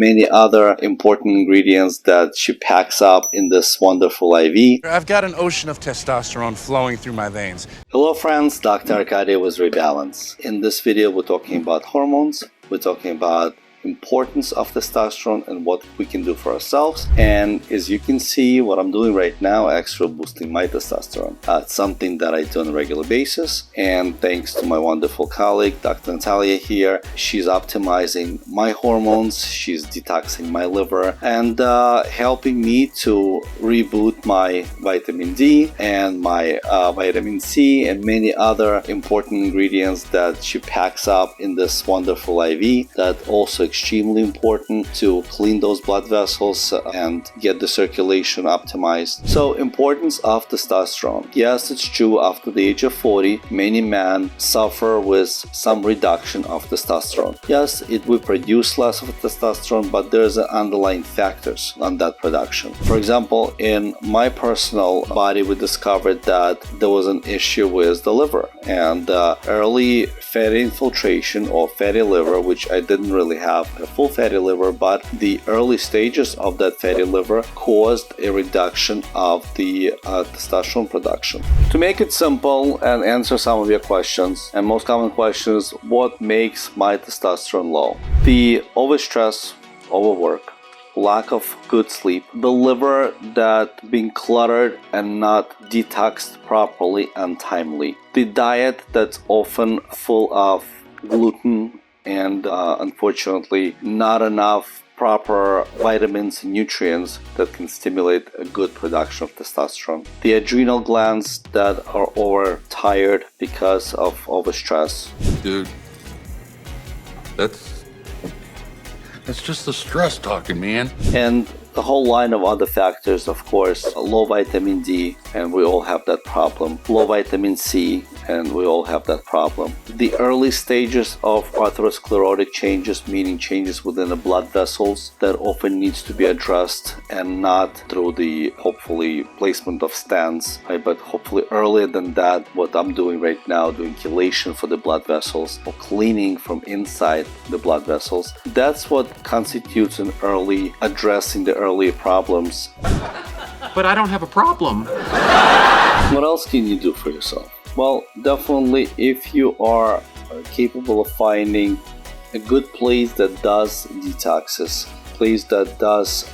many other important ingredients that she packs up in this wonderful IV. I've got an ocean of testosterone flowing through my veins. Hello friends, Dr. Arkady with ReBalance. In this video we're talking about hormones, we're talking about importance of testosterone and what we can do for ourselves. And as you can see, what I'm doing right now, actually boosting my testosterone. It's something that I do on a regular basis, and thanks to my wonderful colleague Dr. Natalia here, she's optimizing my hormones, she's detoxing my liver, and helping me to reboot my vitamin D and my vitamin C and many other important ingredients that she packs up in this wonderful IV that also extremely important to clean those blood vessels and get the circulation optimized. So, importance of testosterone. Yes, it's true, after the age of 40, many men suffer with some reduction of testosterone. Yes, we produce less of testosterone, but there's underlying factors on that production. For example, in my personal body, we discovered that there was an issue with the liver, and early fatty infiltration or fatty liver, which I didn't really have a full fatty liver, but the early stages of that fatty liver caused a reduction of the testosterone production. To make it simple and answer some of your questions, and most common questions, what makes my testosterone low? The overstress, overwork, lack of good sleep, the liver that being cluttered and not detoxed properly and timely, the diet that's often full of gluten and unfortunately not enough proper vitamins and nutrients that can stimulate a good production of testosterone, the adrenal glands that are overtired because of overstress. Dude, that's just the stress talking, man. And the whole line of other factors, of course, low vitamin D, and we all have that problem. Low vitamin C, and we all have that problem. The early stages of atherosclerotic changes, meaning changes within the blood vessels, that often needs to be addressed, and not through the, hopefully, placement of stents, right? But hopefully earlier than that, what I'm doing right now, doing chelation for the blood vessels, or cleaning from inside the blood vessels. That's what constitutes an early addressing the early problems. But I don't have a problem. What else can you do for yourself? Well, definitely if you are capable of finding a good place that does detoxes, place that does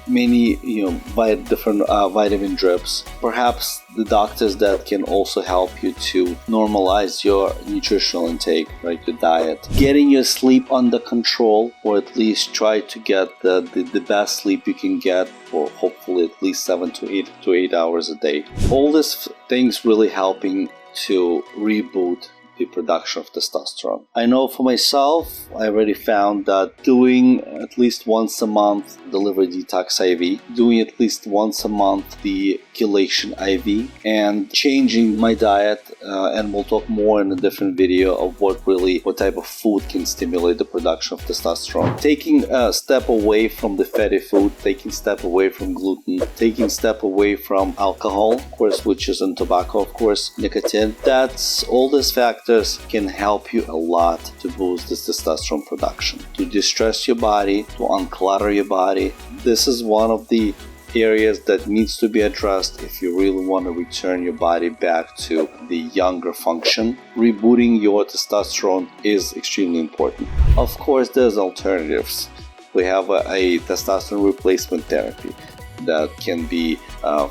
many different vitamin drips, perhaps the doctors that can also help you to normalize your nutritional intake, right, your diet, getting your sleep under control, or at least try to get the best sleep you can get for hopefully at least 7 to 8 hours a day. All these things really helping to reboot the production of testosterone. I know for myself, I already found that doing at least once a month the liver detox IV, doing at least once a month the chelation IV, and changing my diet, and we'll talk more in a different video of what type of food can stimulate the production of testosterone. Taking a step away from the fatty food, taking a step away from gluten, taking a step away from alcohol, of course, which is in tobacco, of course, nicotine. That's all these factors can help you a lot to boost this testosterone production, to distress your body, to unclutter your body. This is one of the areas that needs to be addressed if you really want to return your body back to the younger function. Rebooting your testosterone is extremely important. Of course, there's alternatives. We have a testosterone replacement therapy that can be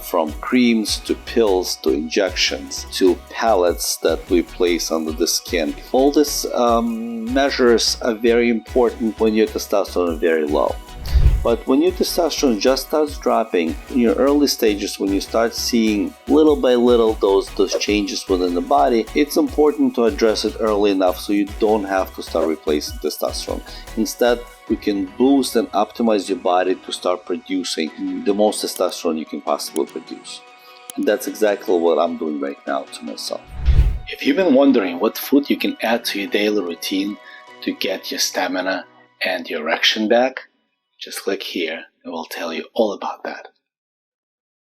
from creams to pills to injections to pellets that we place under the skin. All these measures are very important when your testosterone is very low. But when your testosterone just starts dropping in your early stages, when you start seeing little by little those changes within the body, it's important to address it early enough so you don't have to start replacing testosterone. Instead, we can boost and optimize your body to start producing the most testosterone you can possibly produce. And that's exactly what I'm doing right now to myself. If you've been wondering what food you can add to your daily routine to get your stamina and your erection back, just click here and we'll tell you all about that.